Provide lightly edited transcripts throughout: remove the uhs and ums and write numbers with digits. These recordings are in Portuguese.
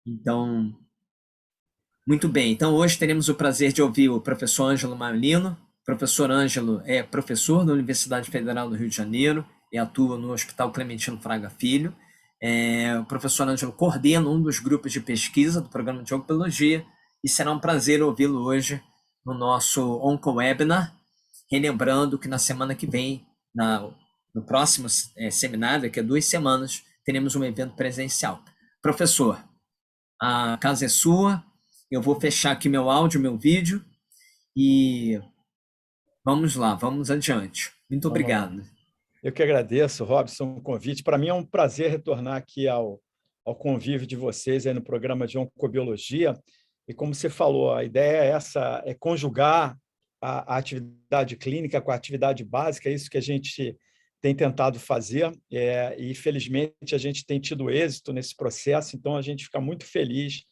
Então, muito bem. Então, hoje teremos o prazer de ouvir o professor Ângelo Marlino. O professor Ângelo é professor da Universidade Federal do Rio de Janeiro e atua no Hospital Clementino Fraga Filho. O professor Ângelo coordena um dos grupos de pesquisa do programa de Oncologia e será um prazer ouvi-lo hoje no nosso OncoWebinar, relembrando que na semana que vem, no próximo seminário, daqui a 2 semanas, teremos um evento presencial. Professor, a casa é sua, eu vou fechar aqui meu áudio, meu vídeo e vamos lá, vamos adiante. Muito Vamos lá. obrigado. Eu que agradeço, Robson, o convite. Para mim é um prazer retornar aqui ao convívio de vocês aí no programa de Oncobiologia. E como você falou, a ideia é essa, é conjugar a atividade clínica com a atividade básica, é isso que a gente tem tentado fazer, e felizmente a gente tem tido êxito nesse processo, então a gente fica muito feliz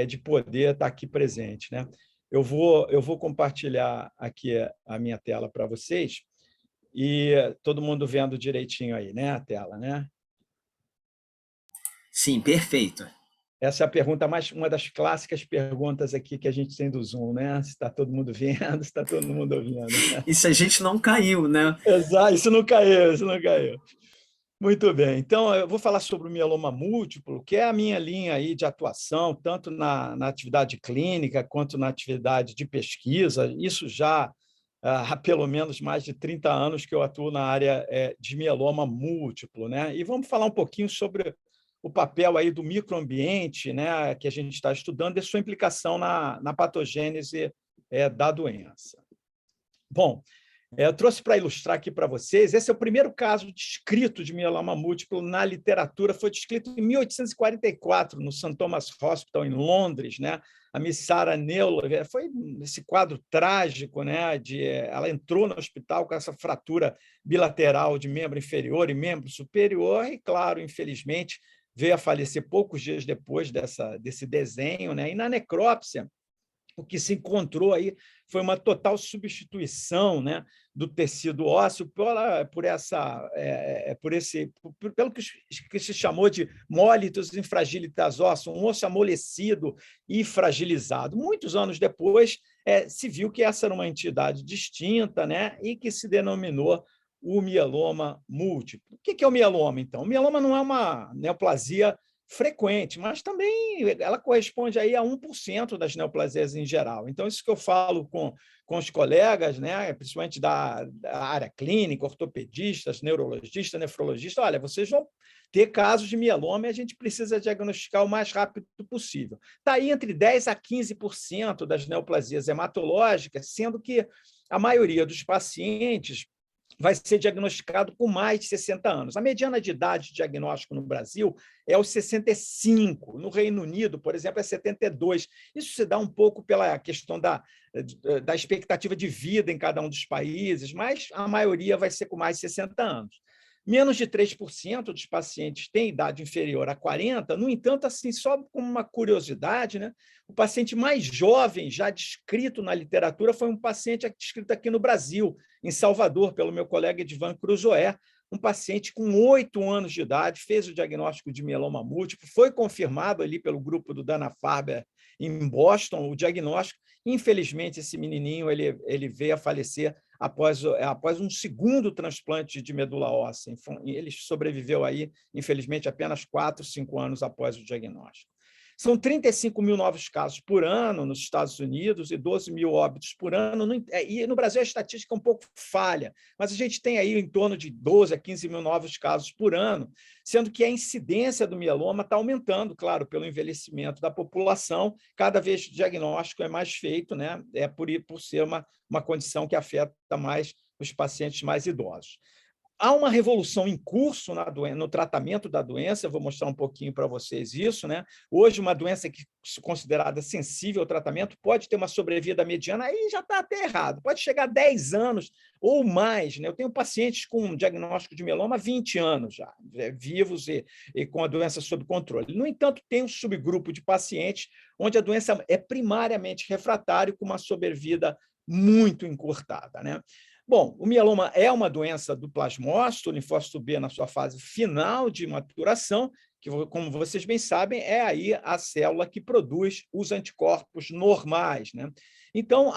de poder estar aqui presente, né? Eu vou compartilhar aqui a minha tela para vocês, e todo mundo vendo direitinho aí, né, a tela, né? Sim, perfeito. Essa é a pergunta uma das clássicas perguntas aqui que a gente tem do Zoom, né? Se está todo mundo vendo, se está todo mundo ouvindo. E se a gente não caiu, né? Exato, isso não caiu, isso não caiu. Muito bem, então eu vou falar sobre o mieloma múltiplo, que é a minha linha aí de atuação, tanto na atividade clínica quanto na atividade de pesquisa. Isso já há pelo menos mais de 30 anos que eu atuo na área de mieloma múltiplo, né? E vamos falar um pouquinho sobre o papel aí do microambiente, né, que a gente está estudando, e sua implicação na patogênese da doença. Bom, eu trouxe para ilustrar aqui para vocês, esse é o primeiro caso descrito de mieloma múltiplo na literatura, foi descrito em 1844, no St. Thomas Hospital, em Londres, né? A Miss Sarah Neula, foi esse quadro trágico, né? Ela entrou no hospital com essa fratura bilateral de membro inferior e membro superior, e, claro, infelizmente, veio a falecer poucos dias depois desse desenho, né? E na necrópsia, o que se encontrou aí foi uma total substituição, né, do tecido ósseo pelo que se chamou de mólitos infragilitas óssea, um osso amolecido e fragilizado. Muitos anos depois, se viu que essa era uma entidade distinta, né, e que se denominou o mieloma múltiplo. O que é o mieloma, então? O mieloma não é uma neoplasia frequente, mas também ela corresponde aí a 1% das neoplasias em geral. Então, isso que eu falo com os colegas, né, principalmente da área clínica, ortopedistas, neurologistas, nefrologistas, olha, vocês vão ter casos de mieloma e a gente precisa diagnosticar o mais rápido possível. Está aí entre 10% a 15% das neoplasias hematológicas, sendo que a maioria dos pacientes vai ser diagnosticado com mais de 60 anos. A mediana de idade de diagnóstico no Brasil é os 65. No Reino Unido, por exemplo, é 72. Isso se dá um pouco pela questão da expectativa de vida em cada um dos países, mas a maioria vai ser com mais de 60 anos. Menos de 3% dos pacientes têm idade inferior a 40, no entanto, assim, só como uma curiosidade, né? O paciente mais jovem já descrito na literatura foi um paciente descrito aqui no Brasil, em Salvador, pelo meu colega Edvan Cruzoé, um paciente com 8 anos de idade, fez o diagnóstico de mieloma múltiplo, foi confirmado ali pelo grupo do Dana-Farber em Boston, o diagnóstico. Infelizmente, esse menininho ele veio a falecer após um segundo transplante de medula óssea. Ele sobreviveu aí, infelizmente, apenas 4, 5 anos após o diagnóstico. São 35 mil novos casos por ano nos Estados Unidos e 12 mil óbitos por ano. E no Brasil a estatística é um pouco falha, mas a gente tem aí em torno de 12 a 15 mil novos casos por ano, sendo que a incidência do mieloma está aumentando, claro, pelo envelhecimento da população. Cada vez o diagnóstico é mais feito, né? Por ser uma condição que afeta mais os pacientes mais idosos. Há uma revolução em curso no tratamento da doença, eu vou mostrar um pouquinho para vocês isso, né? Hoje, uma doença que é considerada sensível ao tratamento pode ter uma sobrevida mediana, aí já está até errado, pode chegar a 10 anos ou mais, né? Eu tenho pacientes com diagnóstico de mieloma há 20 anos já, vivos e com a doença sob controle. No entanto, tem um subgrupo de pacientes onde a doença é primariamente refratária, com uma sobrevida muito encurtada, né? Bom, o mieloma é uma doença do plasmócito, o linfócito B na sua fase final de maturação, que, como vocês bem sabem, é aí a célula que produz os anticorpos normais, né? Então,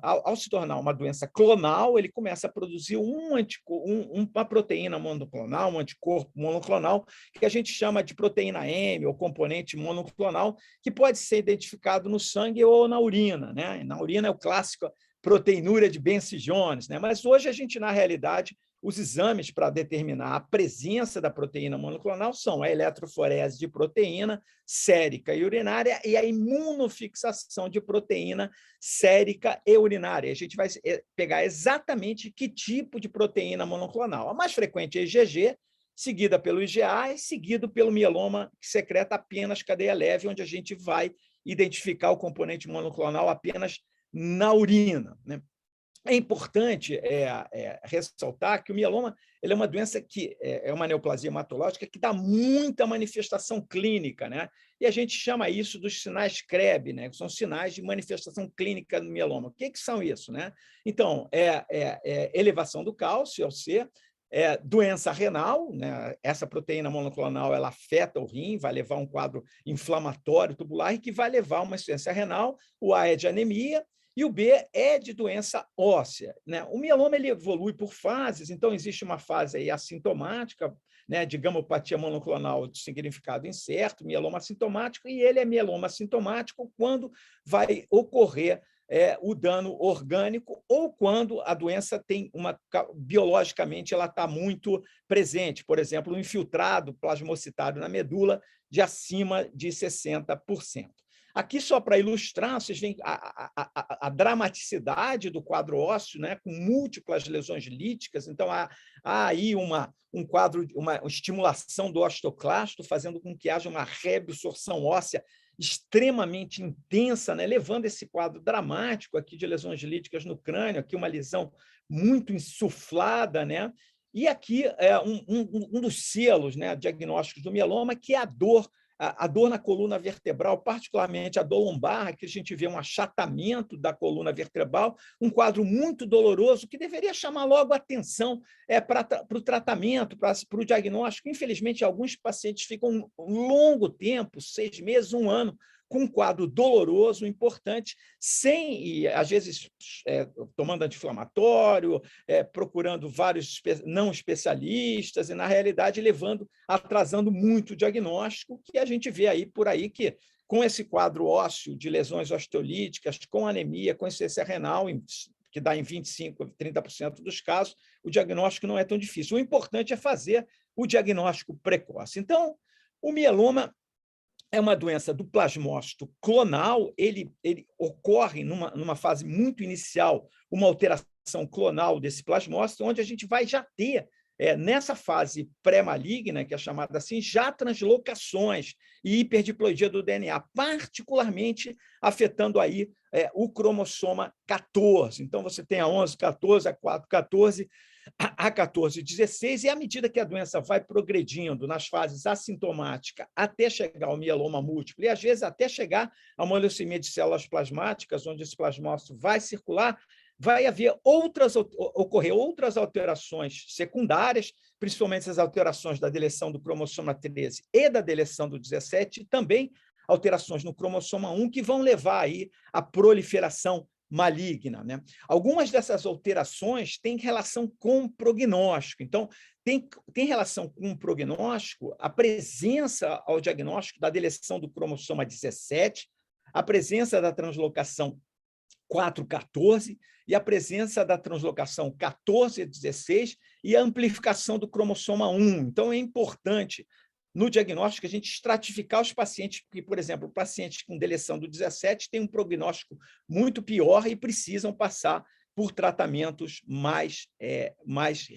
ao se tornar uma doença clonal, ele começa a produzir uma proteína monoclonal, um anticorpo monoclonal, que a gente chama de proteína M, ou componente monoclonal, que pode ser identificado no sangue ou na urina, né? Na urina é o clássico proteinúria de Benson Jones, né? Mas hoje a gente, na realidade, os exames para determinar a presença da proteína monoclonal são a eletroforese de proteína sérica e urinária e a imunofixação de proteína sérica e urinária. A gente vai pegar exatamente que tipo de proteína monoclonal. A mais frequente é IgG, seguida pelo IgA e seguido pelo mieloma, que secreta apenas cadeia leve, onde a gente vai identificar o componente monoclonal apenas na urina, né? É importante ressaltar que o mieloma ele é uma doença que é uma neoplasia hematológica que dá muita manifestação clínica, né? E a gente chama isso dos sinais Krebs, né? Que são sinais de manifestação clínica no mieloma. O que são isso, né? Então, elevação do cálcio, ao C, doença renal, né? Essa proteína monoclonal ela afeta o rim, vai levar a um quadro inflamatório tubular e que vai levar a uma insuficiência renal. O A é de anemia, e o B é de doença óssea, né? O mieloma ele evolui por fases, então existe uma fase aí assintomática, né, de gamopatia monoclonal de significado incerto, mieloma assintomático, e ele é mieloma assintomático quando vai ocorrer o dano orgânico ou quando a doença tem biologicamente ela está muito presente, por exemplo, um infiltrado plasmocitário na medula de acima de 60%. Aqui, só para ilustrar, vocês veem a dramaticidade do quadro ósseo, né, com múltiplas lesões líticas. Então, há aí uma estimulação do osteoclasto, fazendo com que haja uma reabsorção óssea extremamente intensa, né, levando esse quadro dramático aqui de lesões líticas no crânio, aqui uma lesão muito insuflada, né? E aqui um dos selos, né, diagnósticos do mieloma, que é a dor na coluna vertebral, particularmente a dor lombar, que a gente vê um achatamento da coluna vertebral, um quadro muito doloroso que deveria chamar logo a atenção para o tratamento, para o diagnóstico. Infelizmente, alguns pacientes ficam um longo tempo, 6 meses, 1 ano, com um quadro doloroso, importante, e às vezes tomando anti-inflamatório, procurando vários não especialistas, e, na realidade, atrasando muito o diagnóstico, que a gente vê aí por aí que, com esse quadro ósseo de lesões osteolíticas, com anemia, com insuficiência renal, que dá em 25%, 30% dos casos, o diagnóstico não é tão difícil. O importante é fazer o diagnóstico precoce. Então, o mieloma é uma doença do plasmócito clonal, ele ocorre numa fase muito inicial, uma alteração clonal desse plasmócito, onde a gente vai já ter, nessa fase pré-maligna, que é chamada assim, já translocações e hiperdiploidia do DNA, particularmente afetando aí o cromossoma 14. Então, você tem a 11, 14, a 4, 14, a 14, 16, e à medida que a doença vai progredindo nas fases assintomática até chegar ao mieloma múltiplo, e às vezes até chegar a uma leucemia de células plasmáticas, onde esse plasmócito vai circular, vai ocorrer outras alterações secundárias, principalmente as alterações da deleção do cromossoma 13 e da deleção do 17, e também alterações no cromossoma 1, que vão levar aí à proliferação maligna, né? Algumas dessas alterações têm relação com o prognóstico. Então, tem relação com o prognóstico a presença ao diagnóstico da deleção do cromossoma 17, a presença da translocação 4,14 e a presença da translocação 14,16 e a amplificação do cromossoma 1. Então, é importante no diagnóstico a gente estratificar os pacientes, porque, por exemplo, pacientes com deleção do 17 têm um prognóstico muito pior e precisam passar por tratamentos mais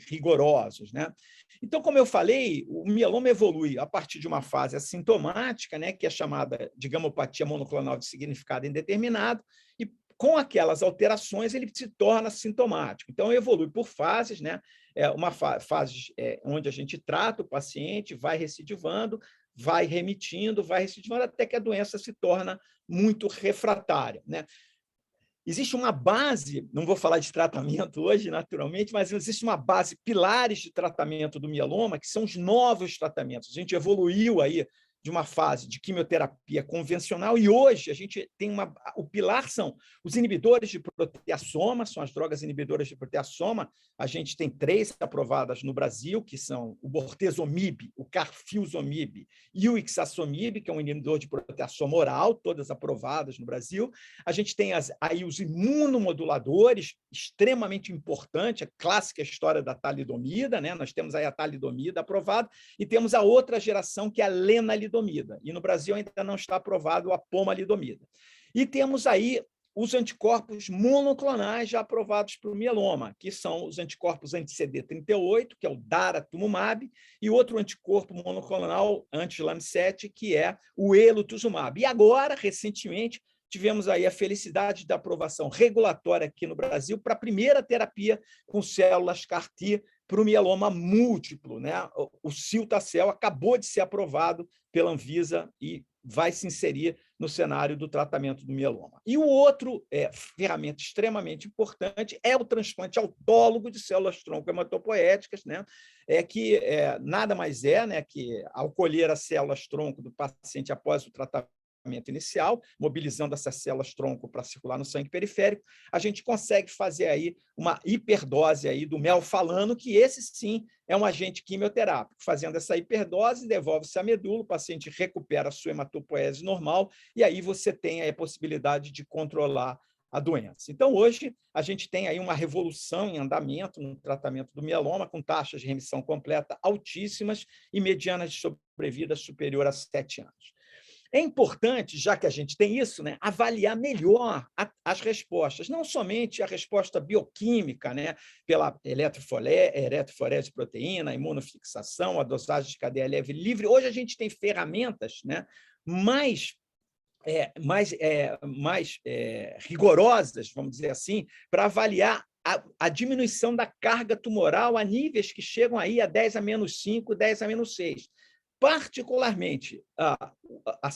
rigorosos, né? Então, como eu falei, o mieloma evolui a partir de uma fase assintomática, né, que é chamada de gamopatia monoclonal de significado indeterminado, e com aquelas alterações ele se torna sintomático. Então, evolui por fases, né? Uma fase onde a gente trata o paciente, vai recidivando, vai recidivando, até que a doença se torna muito refratária, né? existe uma base, não vou falar de tratamento hoje, naturalmente, mas existe uma base, pilares de tratamento do mieloma, que são os novos tratamentos. A gente evoluiu aí de uma fase de quimioterapia convencional e hoje a gente tem o pilar são os inibidores de proteasoma, são as drogas inibidoras de proteasoma. A gente tem 3 aprovadas no Brasil, que são o bortezomib, o carfilzomib e o ixazomib, que é um inibidor de proteasoma oral, todas aprovadas no Brasil. A gente tem aí os imunomoduladores, extremamente importante, a clássica história da talidomida, né? Nós temos aí a talidomida aprovada e temos a outra geração, que é a lenalidomida. E no Brasil ainda não está aprovado a pomalidomida. E temos aí os anticorpos monoclonais já aprovados para o mieloma, que são os anticorpos anti-CD38, que é o daratumumab, e outro anticorpo monoclonal anti-LAMP7, que é o elotuzumab. E agora, recentemente, tivemos aí a felicidade da aprovação regulatória aqui no Brasil para a primeira terapia com células CAR-T para o mieloma múltiplo, né? O Cilta-cel acabou de ser aprovado pela Anvisa e vai se inserir no cenário do tratamento do mieloma. E o outro ferramenta extremamente importante é o transplante autólogo de células-tronco hematopoéticas, né? Que nada mais é, né, que ao colher as células-tronco do paciente após o tratamento inicial, mobilizando essas células-tronco para circular no sangue periférico, a gente consegue fazer aí uma hiperdose aí do melfalano, que esse sim é um agente quimioterápico. Fazendo essa hiperdose, devolve-se à medula, o paciente recupera a sua hematopoese normal e aí você tem aí a possibilidade de controlar a doença. Então, hoje, a gente tem aí uma revolução em andamento no tratamento do mieloma, com taxas de remissão completa altíssimas e medianas de sobrevida superior a 7 anos. É importante, já que a gente tem isso, né, avaliar melhor as respostas, não somente a resposta bioquímica, né, pela eletroforese de proteína, imunofixação, a dosagem de cadeia leve e livre. Hoje a gente tem ferramentas, né, mais rigorosas, vamos dizer assim, para avaliar a diminuição da carga tumoral a níveis que chegam aí a 10⁻⁵, 10⁻⁶. Particularmente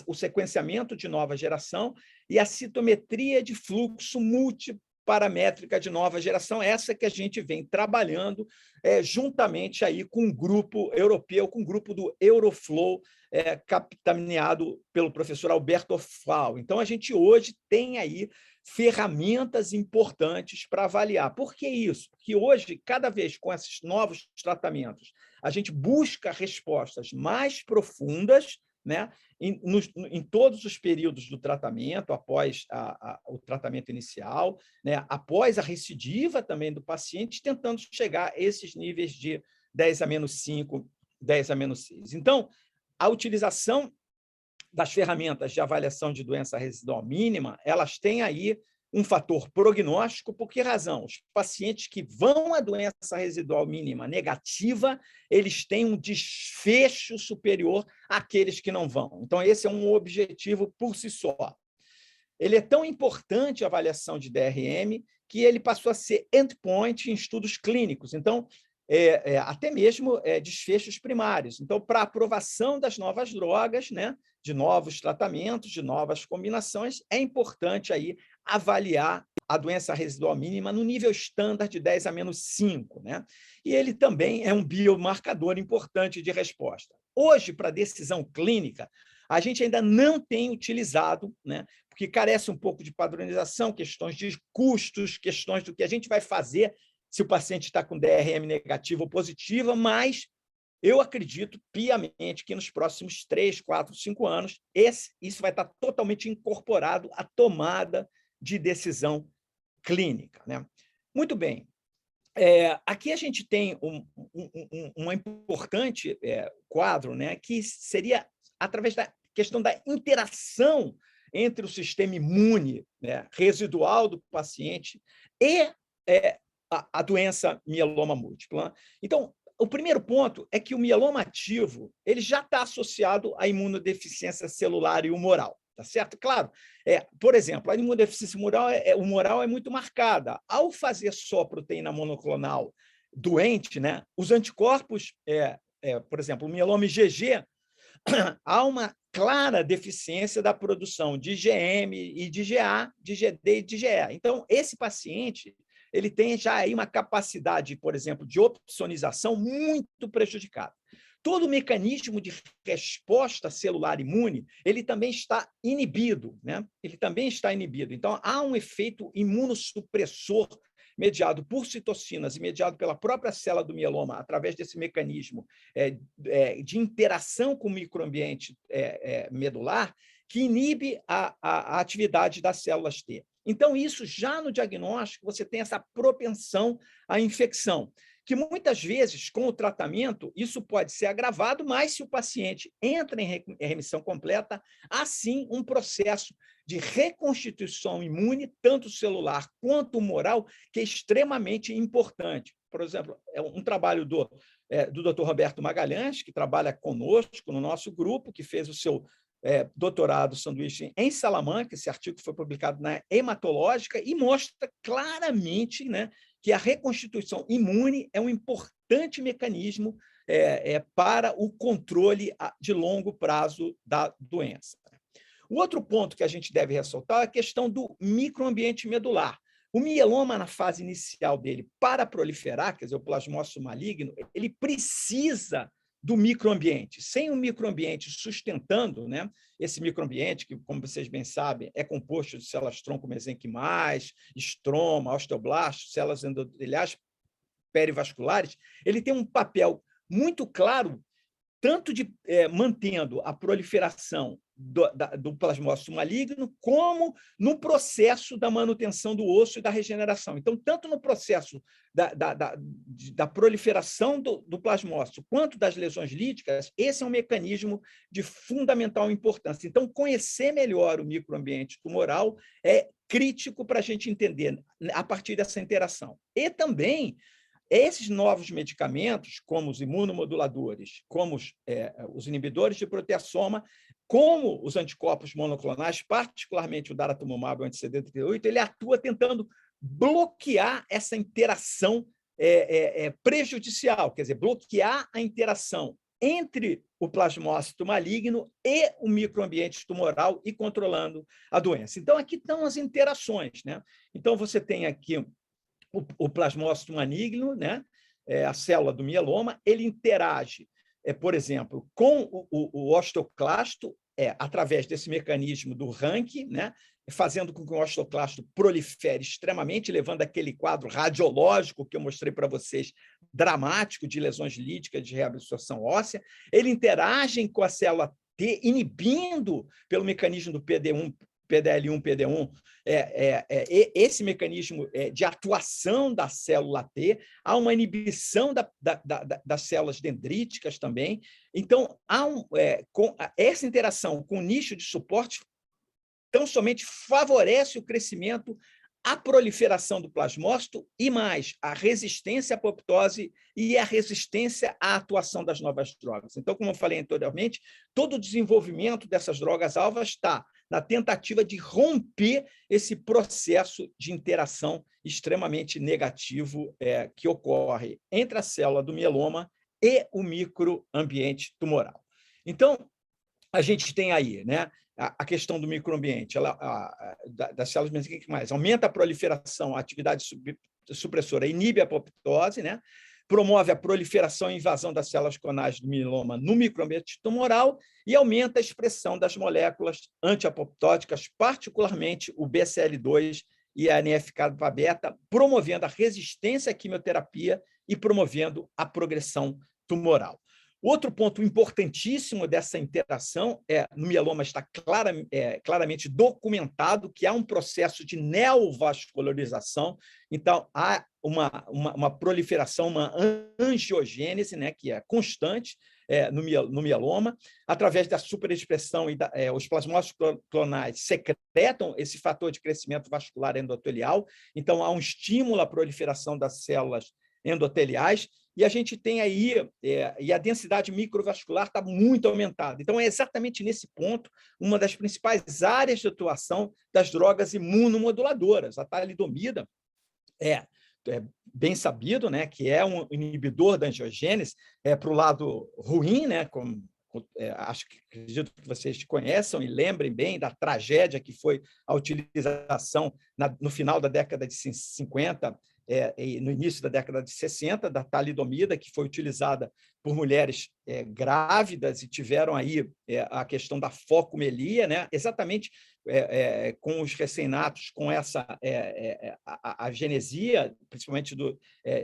o sequenciamento de nova geração e a citometria de fluxo multiparamétrica de nova geração, essa que a gente vem trabalhando juntamente aí com um grupo europeu, com o grupo do Euroflow, capitaneado pelo professor Alberto Flau. Então, a gente hoje tem aí ferramentas importantes para avaliar. Por que isso? Porque hoje, cada vez com esses novos tratamentos, a gente busca respostas mais profundas, né, em todos os períodos do tratamento, após o tratamento inicial, né, após a recidiva também do paciente, tentando chegar a esses níveis de 10⁻⁵, 10⁻⁶. Então, a utilização das ferramentas de avaliação de doença residual mínima, elas têm aí um fator prognóstico. Por que razão? Os pacientes que vão à doença residual mínima negativa, eles têm um desfecho superior àqueles que não vão. Então, esse é um objetivo por si só. Ele é tão importante, a avaliação de DRM, que ele passou a ser endpoint em estudos clínicos. Então, até mesmo desfechos primários. Então, para a aprovação das novas drogas, né, de novos tratamentos, de novas combinações, é importante aí avaliar a doença residual mínima no nível estándar de 10⁻⁵, né? E ele também é um biomarcador importante de resposta. Hoje, para decisão clínica, a gente ainda não tem utilizado, né, porque carece um pouco de padronização, questões de custos, questões do que a gente vai fazer se o paciente está com DRM negativa ou positiva, mas eu acredito piamente que nos próximos 3, 4, 5 anos, isso vai estar totalmente incorporado à tomada de decisão clínica, né? Muito bem. Aqui a gente tem um importante quadro, né, que seria através da questão da interação entre o sistema imune, né, residual do paciente e a doença mieloma múltipla. Então, o primeiro ponto é que o mieloma ativo ele já está associado à imunodeficiência celular e humoral, tá certo? Claro, por exemplo, a imunodeficiência humoral é muito marcada. Ao fazer só proteína monoclonal doente, né, os anticorpos, por exemplo, o mieloma IgG, há uma clara deficiência da produção de IgM e de IgA, de IgD e de IgE. Então, esse paciente ele tem já aí uma capacidade, por exemplo, de opsonização muito prejudicada. Todo o mecanismo de resposta celular imune, ele também está inibido, né? Ele também está inibido. Então, há um efeito imunossupressor mediado por citocinas e mediado pela própria célula do mieloma, através desse mecanismo de interação com o microambiente medular, que inibe a atividade das células T. Então, isso já no diagnóstico, você tem essa propensão à infecção, que muitas vezes, com o tratamento, isso pode ser agravado, mas se o paciente entra em remissão completa, há sim um processo de reconstituição imune, tanto celular quanto tumoral, que é extremamente importante. Por exemplo, é um trabalho do Dr. Roberto Magalhães, que trabalha conosco no nosso grupo, que fez o seu doutorado sanduíche em Salamanca. Esse artigo foi publicado na Hematológica e mostra claramente, né, que a reconstituição imune é um importante mecanismo para o controle de longo prazo da doença. O outro ponto que a gente deve ressaltar é a questão do microambiente medular. O mieloma, na fase inicial dele, para proliferar, quer dizer, o plasmócito maligno, ele precisa do microambiente. Sem um microambiente sustentando, né, esse microambiente, que, como vocês bem sabem, é composto de células-tronco mesenquimais, estroma, osteoblastos, células endoteliais perivasculares, ele tem um papel muito claro, tanto de mantendo a proliferação do plasmócito maligno, como no processo da manutenção do osso e da regeneração. Então, tanto no processo da proliferação do plasmócito, quanto das lesões líticas, esse é um mecanismo de fundamental importância. Então, conhecer melhor o microambiente tumoral é crítico para a gente entender a partir dessa interação. E também esses novos medicamentos, como os imunomoduladores, como os inibidores de proteasoma, como os anticorpos monoclonais, particularmente o daratumumab, o anti-CD38, ele atua tentando bloquear essa interação prejudicial, quer dizer, bloquear a interação entre o plasmócito maligno e o microambiente tumoral e controlando a doença. Então, aqui estão as interações, né? Então, você tem aqui o plasmócito maligno, né? A célula do mieloma, ele interage, por exemplo, com o osteoclasto, através desse mecanismo do rank, né? Fazendo com que o osteoclasto prolifere extremamente, levando aquele quadro radiológico que eu mostrei para vocês, dramático, de lesões líticas, de reabsorção óssea. Ele interage com a célula T, inibindo pelo mecanismo do PD1, PDL1, PD1, esse mecanismo de atuação da célula T, há uma inibição das células dendríticas também. Então, com essa interação com o nicho de suporte, tão somente favorece o crescimento, a proliferação do plasmócito e mais a resistência à apoptose e a resistência à atuação das novas drogas. Então, como eu falei anteriormente, todo o desenvolvimento dessas drogas-alvas está na tentativa de romper esse processo de interação extremamente negativo que ocorre entre a célula do mieloma e o microambiente tumoral. Então, a gente tem aí, né, a questão do microambiente, das células mesenquimais, aumenta a proliferação, a atividade supressora, inibe a apoptose, né, promove a proliferação e invasão das células clonais do mieloma no microambiente tumoral e aumenta a expressão das moléculas antiapoptóticas, particularmente o BCL2 e a NF-κ-beta, promovendo a resistência à quimioterapia e promovendo a progressão tumoral. Outro ponto importantíssimo dessa interação no mieloma está claramente documentado que há um processo de neovascularização, então há uma proliferação, uma angiogênese, né, que é constante no mieloma, através da superexpressão, os plasmócitos clonais secretam esse fator de crescimento vascular endotelial, então há um estímulo à proliferação das células endoteliais, e a gente tem aí, e a densidade microvascular está muito aumentada. Então, é exatamente nesse ponto uma das principais áreas de atuação das drogas imunomoduladoras. A talidomida é bem sabido, né, que é um inibidor da angiogênese, para o lado ruim, né, como acredito que vocês conheçam e lembrem bem da tragédia que foi a utilização no final da década de 50 e no início da década de 60 da talidomida, que foi utilizada por mulheres grávidas e tiveram aí a questão da focomelia, né? Exatamente com os recém-natos, com essa a genesia, principalmente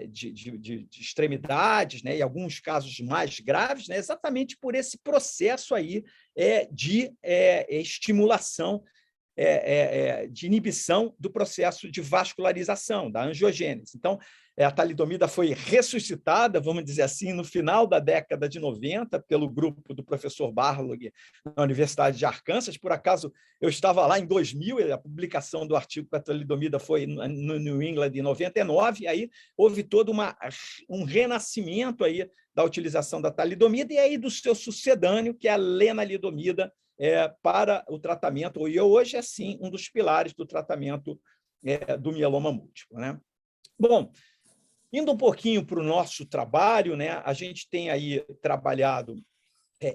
de extremidades, né? E alguns casos mais graves, né? Exatamente por esse processo aí de estimulação, de inibição do processo de vascularização, da angiogênese. Então, a talidomida foi ressuscitada, vamos dizer assim, no final da década de 90, pelo grupo do professor Barlog, na Universidade de Arkansas. Por acaso, eu estava lá em 2000, a publicação do artigo com a talidomida foi no New England em 99, aí houve todo um renascimento aí da utilização da talidomida e aí do seu sucedâneo, que é a lenalidomida, para o tratamento, e hoje é, sim, um dos pilares do tratamento do mieloma múltiplo, né? Bom, indo um pouquinho para o nosso trabalho, né, a gente tem aí trabalhado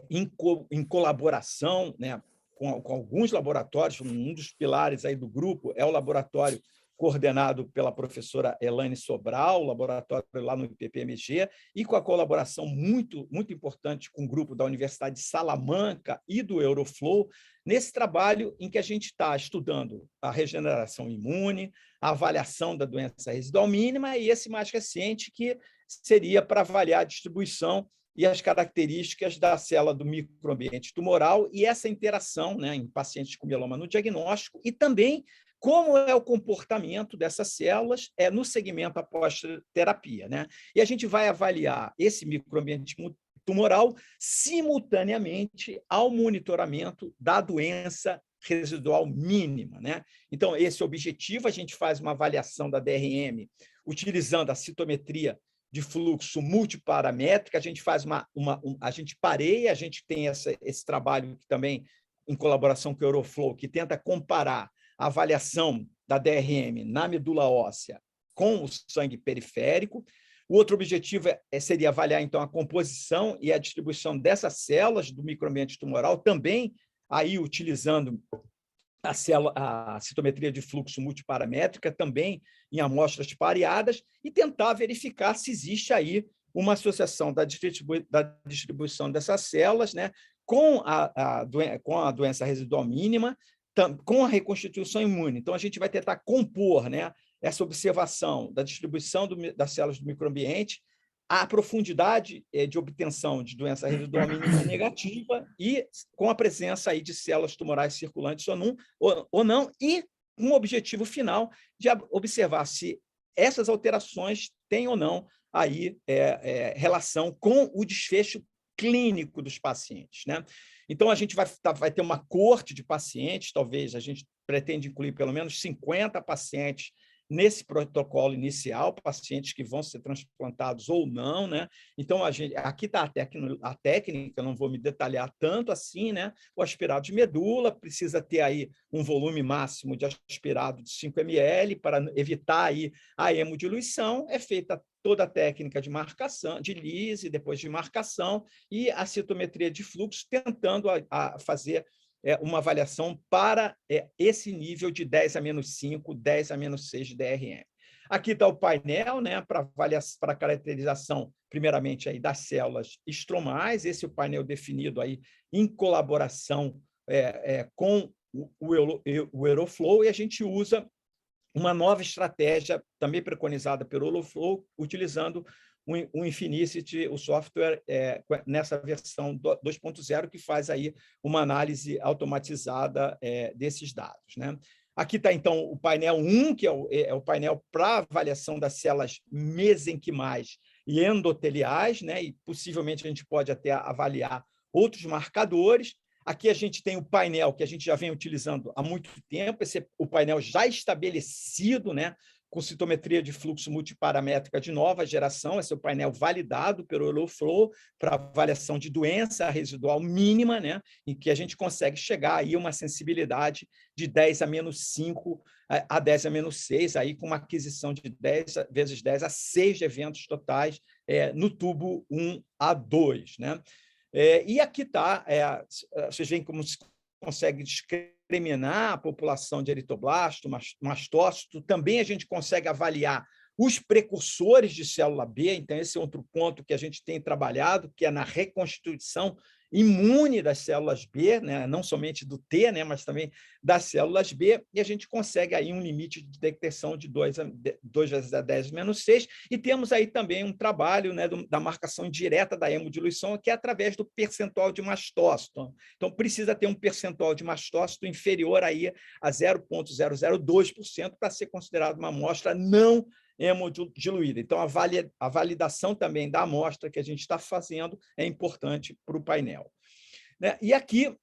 em colaboração, né, com alguns laboratórios. Um dos pilares aí do grupo é o laboratório coordenado pela professora Elaine Sobral, laboratório lá no IPPMG, e com a colaboração muito, muito importante com o grupo da Universidade de Salamanca e do Euroflow, nesse trabalho em que a gente está estudando a regeneração imune, a avaliação da doença residual mínima e esse mais recente, que seria para avaliar a distribuição e as características da célula do microambiente tumoral e essa interação, né, em pacientes com mieloma no diagnóstico e também como é o comportamento dessas células no segmento após terapia, né? E a gente vai avaliar esse microambiente tumoral simultaneamente ao monitoramento da doença residual mínima, né? Então, esse é o objetivo. A gente faz uma avaliação da DRM utilizando a citometria de fluxo multiparamétrica. A gente faz a gente pareia, a gente tem esse trabalho também em colaboração com o Euroflow, que tenta comparar a avaliação da DRM na medula óssea com o sangue periférico. O outro objetivo seria avaliar, então, a composição e a distribuição dessas células do microambiente tumoral, também aí utilizando a citometria de fluxo multiparamétrica, também em amostras pareadas, e tentar verificar se existe aí uma associação da distribuição dessas células, né, com a doença residual mínima, com a reconstituição imune. Então, a gente vai tentar compor, né, essa observação da distribuição das células do microambiente, a profundidade de obtenção de doença residual mínima negativa e com a presença aí de células tumorais circulantes ou não, e um objetivo final de observar se essas alterações têm ou não aí relação com o desfecho clínico dos pacientes, né? Então, a gente vai ter uma coorte de pacientes, talvez a gente pretende incluir pelo menos 50 pacientes nesse protocolo inicial, pacientes que vão ser transplantados ou não, né? Então, aqui está a técnica, não vou me detalhar tanto assim, né? O aspirado de medula precisa ter aí um volume máximo de aspirado de 5 ml para evitar aí a hemodiluição. É feita toda a técnica de marcação, de lise, depois de marcação, e a citometria de fluxo, tentando fazer uma avaliação para esse nível de 10-5, 10-6 de DRM. Aqui está o painel, né, para caracterização, primeiramente, aí, das células estromais. Esse é o painel definido aí em colaboração com o Euroflow, e a gente usa uma nova estratégia, também preconizada pelo Euroflow, utilizando o Infinicity, o software nessa versão 2.0, que faz aí uma análise automatizada desses dados, né? Aqui está, então, o painel 1, que é o painel para avaliação das células mesenquimais e endoteliais, né? E possivelmente a gente pode até avaliar outros marcadores. Aqui a gente tem o painel que a gente já vem utilizando há muito tempo, esse é o painel já estabelecido, né, com citometria de fluxo multiparamétrica de nova geração. Esse é o painel validado pelo Euroflow para avaliação de doença residual mínima, né, em que a gente consegue chegar aí a uma sensibilidade de 10-5 a 10-6, aí com uma aquisição de 10 vezes 10 a 6 de eventos totais no tubo 1 a 2, né? E aqui está, vocês veem como se consegue discriminar a população de eritroblasto, mastócito. Também a gente consegue avaliar os precursores de célula B, então esse é outro ponto que a gente tem trabalhado, que é na reconstituição imune das células B, né? Não somente do T, né? Mas também das células B, e a gente consegue aí um limite de detecção de 2 vezes a 10-6, e temos aí também um trabalho, né, da marcação direta da hemodiluição, que é através do percentual de mastócito. Então, precisa ter um percentual de mastócito inferior aí a 0,002% para ser considerado uma amostra não hemodiluída. Então, a validação também da amostra que a gente está fazendo é importante para o painel. E aqui,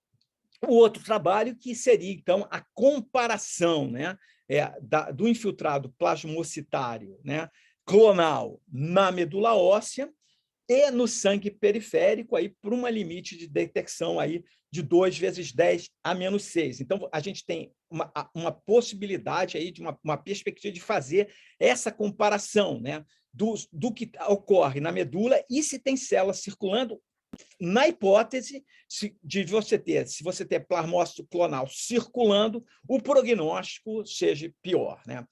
o outro trabalho, que seria, então, a comparação, né, do infiltrado plasmocitário, né, clonal na medula óssea e no sangue periférico, aí, por uma limite de detecção aí de 2 vezes 10⁻⁶. Então, a gente tem uma possibilidade aí de uma perspectiva de fazer essa comparação, né, do que ocorre na medula e se tem células circulando, na hipótese de se você ter plasmócito clonal circulando, o prognóstico seja pior, né?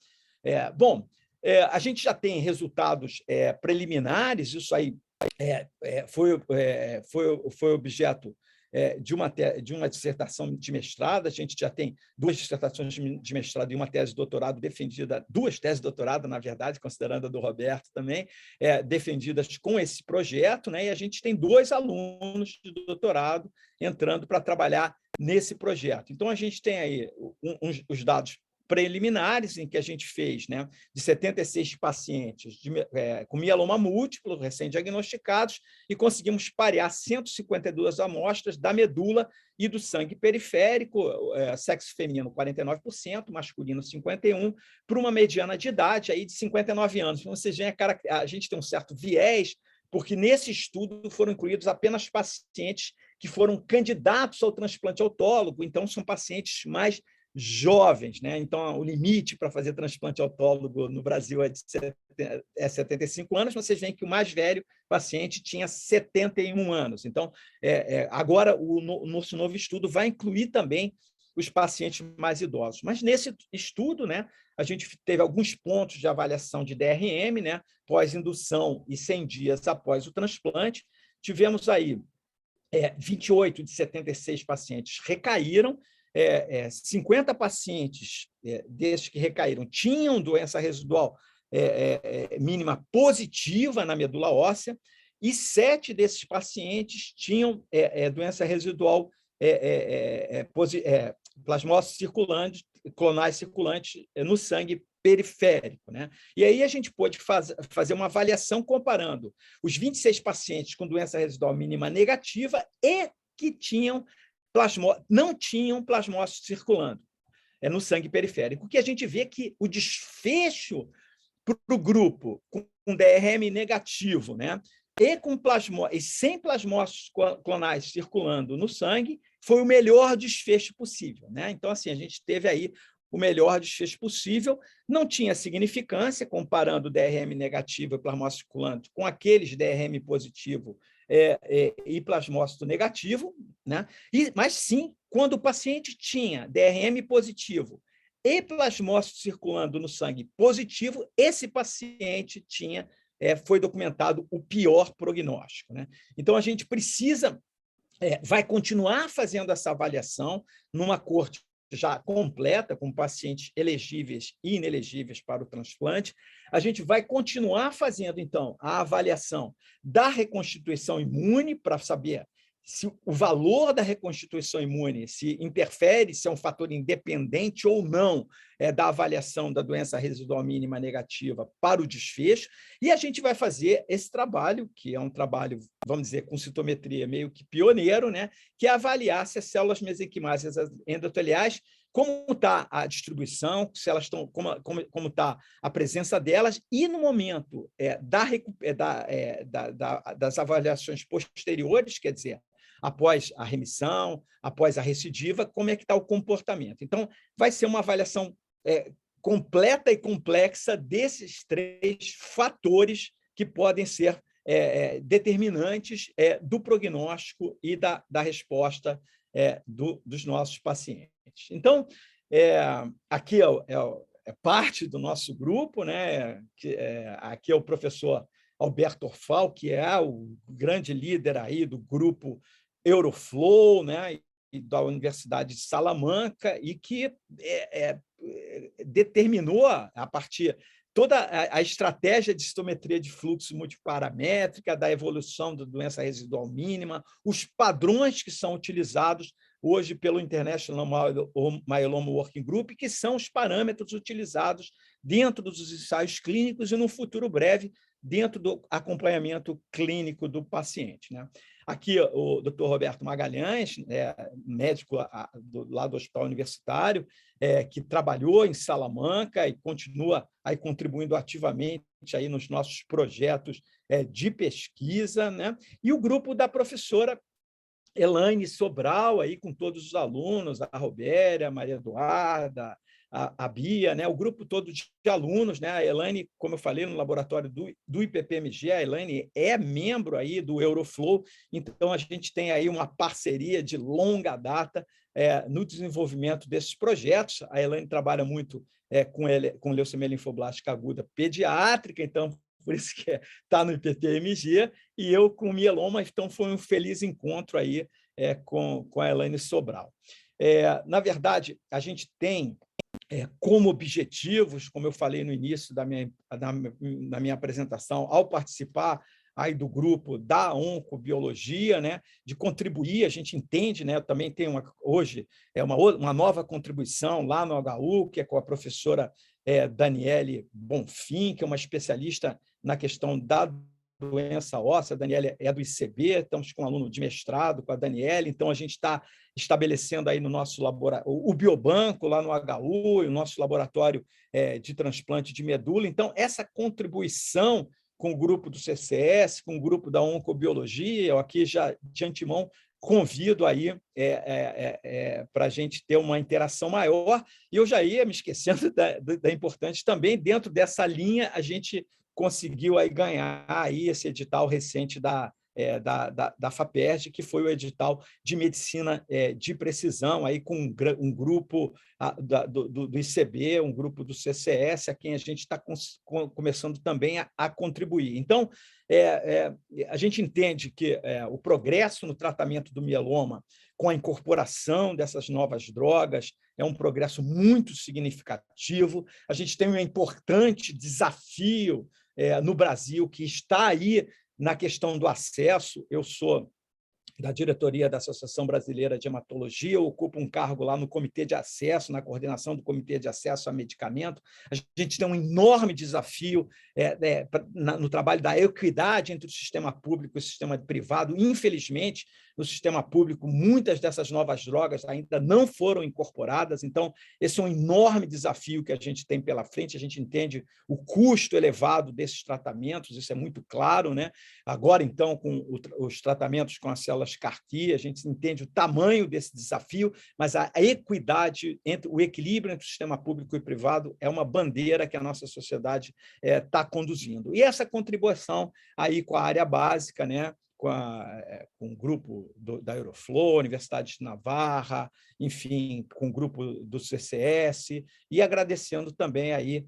A gente já tem resultados preliminares, isso aí foi objeto de uma dissertação de mestrado. A gente já tem 2 dissertações de mestrado e uma tese de doutorado defendida, 2 teses de doutorado, na verdade, considerando a do Roberto também, defendidas com esse projeto, né? E a gente tem 2 alunos de doutorado entrando para trabalhar nesse projeto. Então, a gente tem aí os dados preliminares, em que a gente fez, né, de 76 pacientes com mieloma múltiplo, recém-diagnosticados, e conseguimos parear 152 amostras da medula e do sangue periférico, sexo feminino 49%, masculino 51%, para uma mediana de idade aí de 59 anos. Então, vocês veem, a gente tem um certo viés, porque nesse estudo foram incluídos apenas pacientes que foram candidatos ao transplante autólogo, então são pacientes mais jovens, né? Então, o limite para fazer transplante autólogo no Brasil é 75 anos, vocês veem que o mais velho paciente tinha 71 anos. Então, agora o nosso novo estudo vai incluir também os pacientes mais idosos. Mas nesse estudo, né, a gente teve alguns pontos de avaliação de DRM, né, pós-indução e 100 dias após o transplante. Tivemos aí 28 de 76 pacientes recaíram, 50 pacientes desses que recaíram tinham doença residual mínima positiva na medula óssea, e 7 desses pacientes tinham doença residual plasmócitos circulantes, clonais circulantes no sangue periférico, né? E aí a gente pôde fazer uma avaliação comparando os 26 pacientes com doença residual mínima negativa e que não tinham plasmócito circulando no sangue periférico. O que a gente vê é que o desfecho para o grupo com DRM negativo, né, e sem plasmócitos clonais circulando no sangue, foi o melhor desfecho possível, né? Então, assim, a gente teve aí o melhor desfecho possível. Não tinha significância comparando DRM negativo e plasmócito circulante com aqueles DRM positivo e plasmócito negativo, né? Mas sim, quando o paciente tinha DRM positivo e plasmócito circulando no sangue positivo, esse paciente foi documentado o pior prognóstico, né? Então, a gente vai continuar fazendo essa avaliação numa corte já completa, com pacientes elegíveis e inelegíveis para o transplante. A gente vai continuar fazendo, então, a avaliação da reconstituição imune para saber se o valor da reconstituição imune se interfere, se é um fator independente ou não da avaliação da doença residual mínima negativa para o desfecho, e a gente vai fazer esse trabalho, que é um trabalho, vamos dizer, com citometria meio que pioneiro, né, que é avaliar se as células mesenquimais endoteliais, como está a distribuição, se elas estão, como está a presença delas, e no momento das avaliações posteriores, quer dizer, após a remissão, após a recidiva, como é que está o comportamento. Então, vai ser uma avaliação completa e complexa desses 3 fatores que podem ser determinantes do prognóstico e da resposta dos nossos pacientes. Então, aqui é parte do nosso grupo, né? Aqui é o professor Alberto Orfal, que é o grande líder aí do grupo Euroflow, né? E da Universidade de Salamanca, e que determinou, a partir toda a estratégia de histometria de fluxo multiparamétrica, da evolução da doença residual mínima, os padrões que são utilizados hoje pelo International Myeloma Working Group, que são os parâmetros utilizados dentro dos ensaios clínicos e, no futuro breve, dentro do acompanhamento clínico do paciente, né? Aqui, o Dr. Roberto Magalhães, médico lá do Hospital Universitário, que trabalhou em Salamanca e continua aí contribuindo ativamente aí nos nossos projetos de pesquisa, né? E o grupo da professora Elaine Sobral, aí, com todos os alunos, a Robéria, a Maria Eduarda, a Bia, né? O grupo todo de alunos, né? A Elaine, como eu falei, no laboratório do IPPMG, a Elaine é membro aí do Euroflow, então a gente tem aí uma parceria de longa data no desenvolvimento desses projetos. A Elaine trabalha muito com leucemia linfoblástica aguda pediátrica, então por isso que está no IPPMG, e eu com mieloma, então foi um feliz encontro aí com a Elaine Sobral. Na verdade, a gente tem como objetivos, como eu falei no início da minha apresentação, ao participar aí do grupo da oncobiologia, né, de contribuir, a gente entende, né, eu também tenho hoje uma nova contribuição lá no HU, que é com a professora Daniele Bonfim, que é uma especialista na questão da doença óssea. A Daniele é do ICB, estamos com um aluno de mestrado com a Daniele, então a gente está estabelecendo aí no nosso laboratório o biobanco lá no HU, e o nosso laboratório de transplante de medula. Então, essa contribuição com o grupo do CCS, com o grupo da oncobiologia, eu aqui já de antemão convido aí para a gente ter uma interação maior, e eu já ia me esquecendo da importante também, dentro dessa linha, a gente conseguiu aí ganhar aí esse edital recente da FAPERJ, que foi o edital de medicina de precisão, aí com um grupo do ICB, um grupo do CCS, a quem a gente está começando também a contribuir. Então, a gente entende que o progresso no tratamento do mieloma, com a incorporação dessas novas drogas, é um progresso muito significativo. A gente tem um importante desafio no Brasil, que está aí na questão do acesso. Eu sou da diretoria da Associação Brasileira de Hematologia, eu ocupo um cargo lá no Comitê de Acesso, na coordenação do Comitê de Acesso a Medicamento. A gente tem um enorme desafio no trabalho da equidade entre o sistema público e o sistema privado. Infelizmente, no sistema público, muitas dessas novas drogas ainda não foram incorporadas, então esse é um enorme desafio que a gente tem pela frente. A gente entende o custo elevado desses tratamentos, isso é muito claro, né? Agora, então, com os tratamentos com as células CAR-T, a gente entende o tamanho desse desafio, mas a equidade, o equilíbrio entre o sistema público e privado é uma bandeira que a nossa sociedade está conduzindo. E essa contribuição aí com a área básica, né? Com o grupo da Euroflow, Universidade de Navarra, enfim, com o grupo do CCS, e agradecendo também aí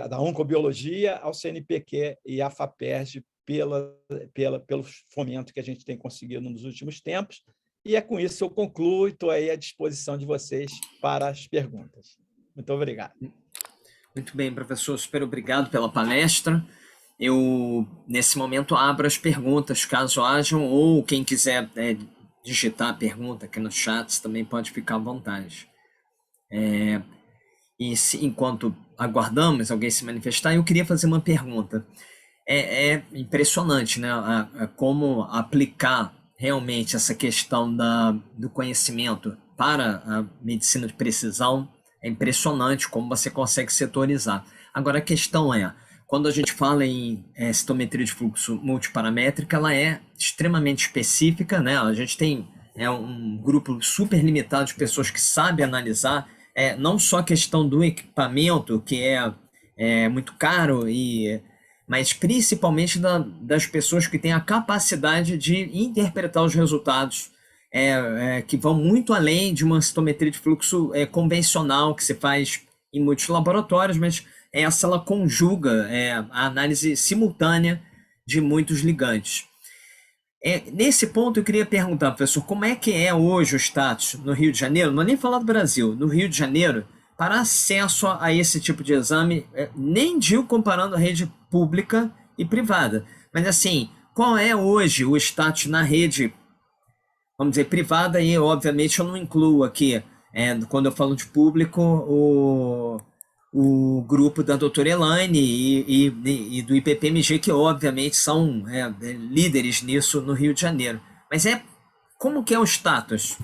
da oncobiologia, ao CNPq e à FAPERJ pelo fomento que a gente tem conseguido nos últimos tempos. E com isso eu concluo e estou aí à disposição de vocês para as perguntas. Muito obrigado. Muito bem, professor, super obrigado pela palestra. Eu, nesse momento, abro as perguntas, caso hajam, ou quem quiser digitar a pergunta aqui nos chats também pode ficar à vontade. Enquanto aguardamos alguém se manifestar, eu queria fazer uma pergunta. É impressionante, né, como aplicar realmente essa questão do conhecimento para a medicina de precisão. É impressionante como você consegue setorizar. Agora, a questão quando a gente fala em citometria de fluxo multiparamétrica, ela é extremamente específica, né? A gente tem um grupo super limitado de pessoas que sabem analisar, não só a questão do equipamento, que é muito caro, mas principalmente das pessoas que têm a capacidade de interpretar os resultados, que vão muito além de uma citometria de fluxo convencional que se faz em muitos laboratórios, mas essa ela conjuga a análise simultânea de muitos ligantes. Nesse ponto, eu queria perguntar, professor, como é que é hoje o status no Rio de Janeiro, não vou nem falar do Brasil, no Rio de Janeiro, para acesso a esse tipo de exame, nem digo comparando a rede pública e privada, mas assim, qual é hoje o status na rede, vamos dizer, privada, e obviamente eu não incluo aqui, quando eu falo de público, o grupo da doutora Elaine e do IPPMG, que obviamente são líderes nisso no Rio de Janeiro. Mas como que é o status?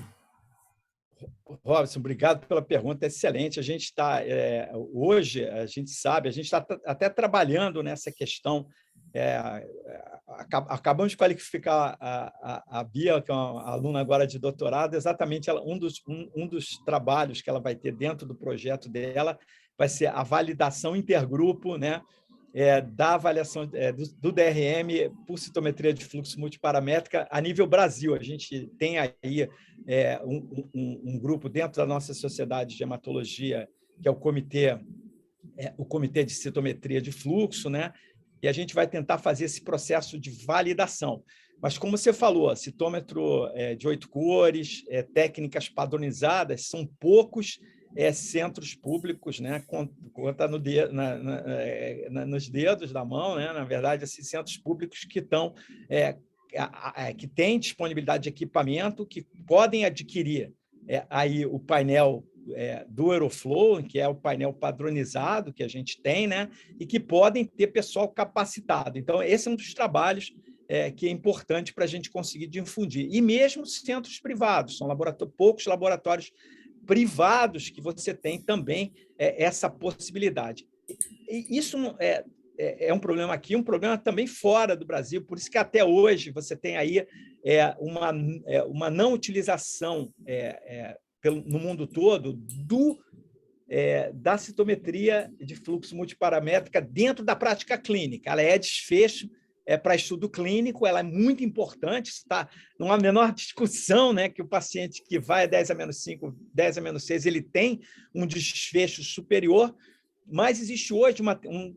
Robson, obrigado pela pergunta, excelente. A gente está, hoje, a gente sabe, a gente está até trabalhando nessa questão. Acabamos de qualificar a Bia, que é uma aluna agora de doutorado, exatamente um dos trabalhos que ela vai ter dentro do projeto dela vai ser a validação intergrupo, né, da avaliação do DRM por citometria de fluxo multiparamétrica a nível Brasil. A gente tem aí um grupo dentro da nossa sociedade de hematologia, que é o comitê de citometria de fluxo, né? E a gente vai tentar fazer esse processo de validação. Mas, como você falou, citômetro de 8 cores, técnicas padronizadas, são poucos centros públicos, né? Conta nos dedos da mão, né? Na verdade, esses centros públicos que estão que têm disponibilidade de equipamento, que podem adquirir aí o painel do Aeroflow, que é o painel padronizado que a gente tem, né? E que podem ter pessoal capacitado. Então, esse é um dos trabalhos que é importante para a gente conseguir difundir. E mesmo centros privados, são poucos laboratórios privados que você tem também essa possibilidade. E isso é um problema aqui, um problema também fora do Brasil, por isso que até hoje você tem aí uma não utilização no mundo todo da citometria de fluxo multiparamétrica dentro da prática clínica. Ela é desfecho para estudo clínico, ela é muito importante, está numa menor discussão, né, que o paciente que vai a 10-5, 10-6, ele tem um desfecho superior, mas existe hoje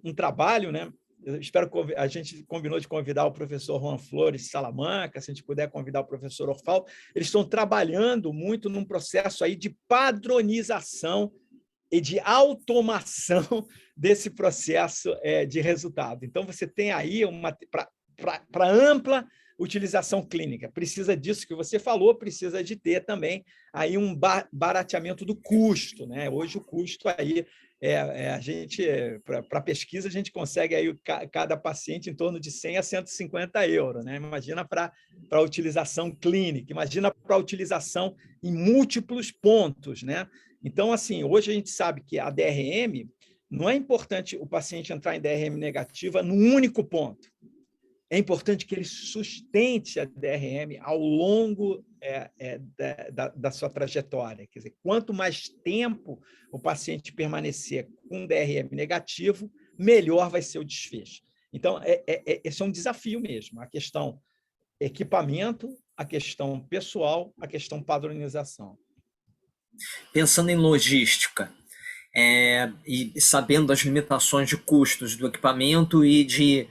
um trabalho, né? Eu espero que a gente combinou de convidar o professor Juan Flores Salamanca, se a gente puder convidar o professor Orfal, eles estão trabalhando muito num processo aí de padronização e de automação desse processo de resultado. Então, você tem aí, para ampla utilização clínica, precisa disso que você falou, precisa de ter também aí um barateamento do custo, né? Hoje o custo aí, a gente, para pesquisa, a gente consegue aí cada paciente em torno de 100 a 150 euros, né? Imagina para a utilização clínica, imagina para a utilização em múltiplos pontos, né? Então, assim, hoje a gente sabe que a DRM, não é importante o paciente entrar em DRM negativa num único ponto. É importante que ele sustente a DRM ao longo da sua trajetória. Quer dizer, quanto mais tempo o paciente permanecer com DRM negativo, melhor vai ser o desfecho. Então, esse é um desafio mesmo, a questão equipamento, a questão pessoal, a questão padronização. Pensando em logística, e sabendo das limitações de custos do equipamento e de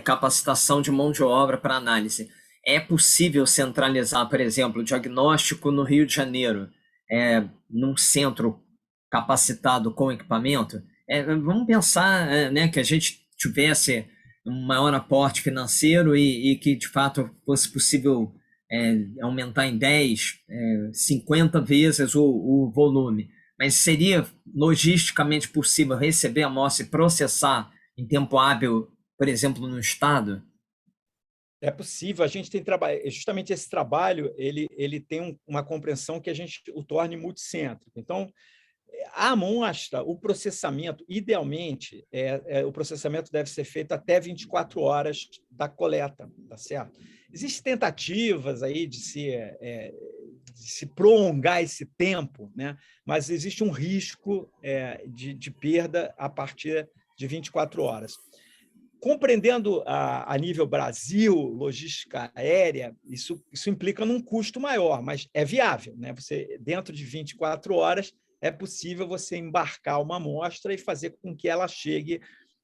capacitação de mão de obra para análise, é possível centralizar, por exemplo, o diagnóstico no Rio de Janeiro, num centro capacitado com equipamento? Vamos pensar né, que a gente tivesse um maior aporte financeiro e que, de fato, fosse possível aumentar em 10, 50 vezes o volume. Mas seria logisticamente possível receber a amostra e processar em tempo hábil, por exemplo, no estado? É possível, a gente tem trabalho, justamente esse trabalho, ele tem uma compreensão que a gente o torne multicêntrico. Então, a amostra, o processamento, idealmente, o processamento deve ser feito até 24 horas da coleta, tá certo? Existem tentativas aí de se prolongar esse tempo, né? Mas existe um risco de perda a partir de 24 horas. compreendendo a nível Brasil, logística aérea, isso implica num custo maior, mas é viável, né? Você, dentro de 24 horas, é possível você embarcar uma amostra e fazer com que ela chegue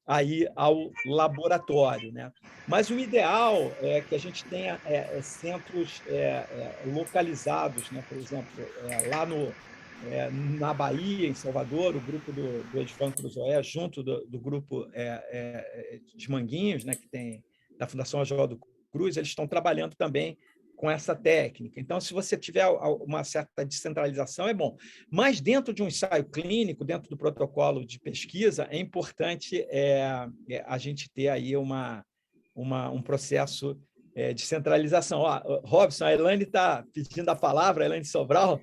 aí ao laboratório, né? Mas o ideal é que a gente tenha centros localizados, né? Por exemplo, lá na Bahia, em Salvador, o grupo do Edvan Cruzoé, junto do grupo de Manguinhos, né, que tem da Fundação Oswaldo Cruz, eles estão trabalhando também com essa técnica. Então, se você tiver uma certa descentralização, é bom. Mas dentro de um ensaio clínico, dentro do protocolo de pesquisa, é importante a gente ter aí um processo de centralização. Robson, a Elaine está pedindo a palavra, a Elaine Sobral.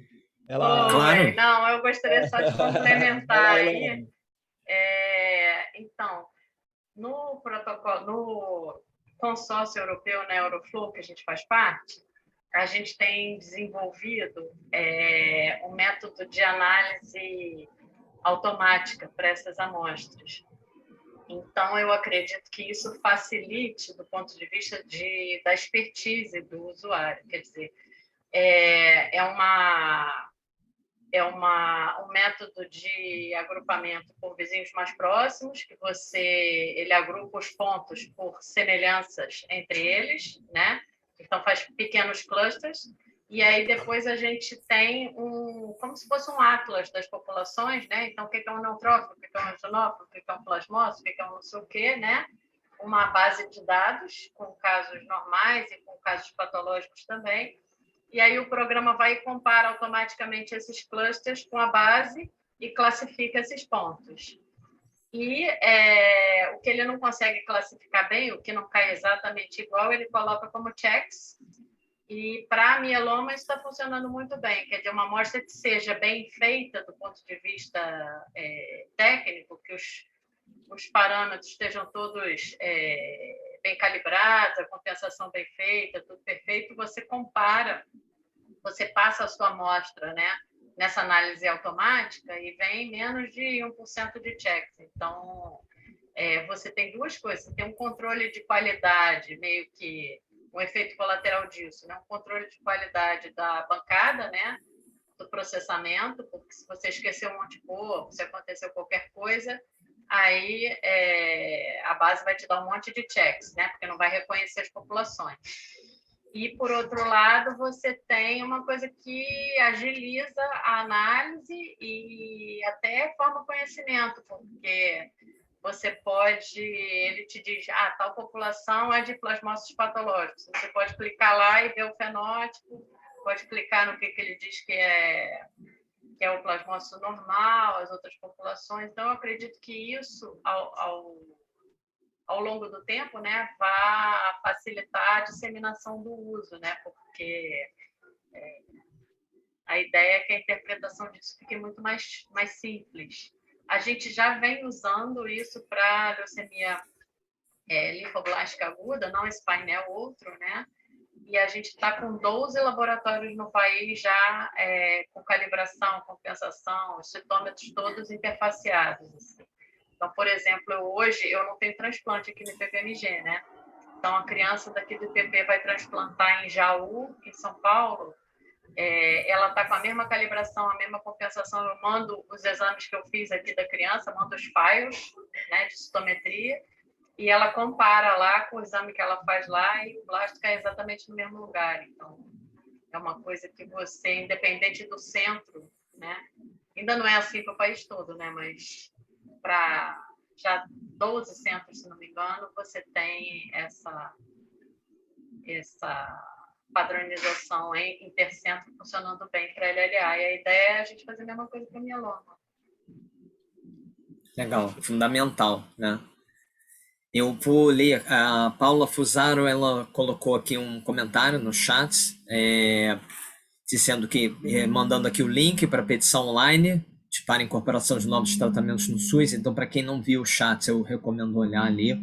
Ela... Claro. Não, eu gostaria só de complementar aí. Então, no protocolo, no consórcio europeu, na Euroflow, que a gente faz parte, a gente tem desenvolvido um método de análise automática para essas amostras. Então, eu acredito que isso facilite do ponto de vista da expertise do usuário. Quer dizer, um método de agrupamento por vizinhos mais próximos, que ele agrupa os pontos por semelhanças entre eles, né? Então, faz pequenos clusters, e aí depois a gente tem como se fosse um atlas das populações, né? Então, o que é um neutrófilo, o que é um eosinófilo, o que é um plasmócito, o que é um não sei o quê, né? Uma base de dados com casos normais e com casos patológicos também. E aí o programa vai e compara automaticamente esses clusters com a base e classifica esses pontos. E o que ele não consegue classificar bem, o que não cai exatamente igual, ele coloca como checks. E para mieloma isso está funcionando muito bem. Quer dizer, uma amostra que seja bem feita do ponto de vista técnico, que os parâmetros estejam todos bem calibrados, a compensação bem feita, tudo perfeito, você compara, você passa a sua amostra, né, nessa análise automática e vem menos de 1% de checks. Então, você tem duas coisas. Você tem um controle de qualidade, meio que um efeito colateral disso, né? Um controle de qualidade da bancada, né, do processamento, porque se você esqueceu um monte de cor, se aconteceu qualquer coisa, aí a base vai te dar um monte de checks, né, porque não vai reconhecer as populações. E, por outro lado, você tem uma coisa que agiliza a análise e até forma conhecimento, porque ele te diz, tal população é de plasmócitos patológicos. Você pode clicar lá e ver o fenótipo, pode clicar no que ele diz que é o plasmócito normal, as outras populações. Então, eu acredito que isso, ao longo do tempo, né, vai facilitar a disseminação do uso, né, porque a ideia é que a interpretação disso fique muito mais simples. A gente já vem usando isso para leucemia linfoblástica aguda, não esse painel, outro, né? E a gente está com 12 laboratórios no país já com calibração, compensação, os citômetros todos interfaceados. Assim. Então, por exemplo, hoje eu não tenho transplante aqui no IPPMG, né? Então, a criança daqui do IPP vai transplantar em Jaú, em São Paulo. Ela está com a mesma calibração, a mesma compensação. Eu mando os exames que eu fiz aqui da criança, mando os files, né, de citometria, e ela compara lá com o exame que ela faz lá e o plástico é exatamente no mesmo lugar. Então, é uma coisa que você, independente do centro, né, ainda não é assim para o país todo, né, mas para já 12 centros, se não me engano, você tem essa padronização intercentro funcionando bem para LLA. E a ideia é a gente fazer a mesma coisa para mieloma. Legal, fundamental, né? Eu vou ler, a Paula Fusaro, ela colocou aqui um comentário no chat, dizendo que, mandando aqui o link para a petição online para a incorporação de novos tratamentos no SUS. Então, para quem não viu o chat, eu recomendo olhar ali.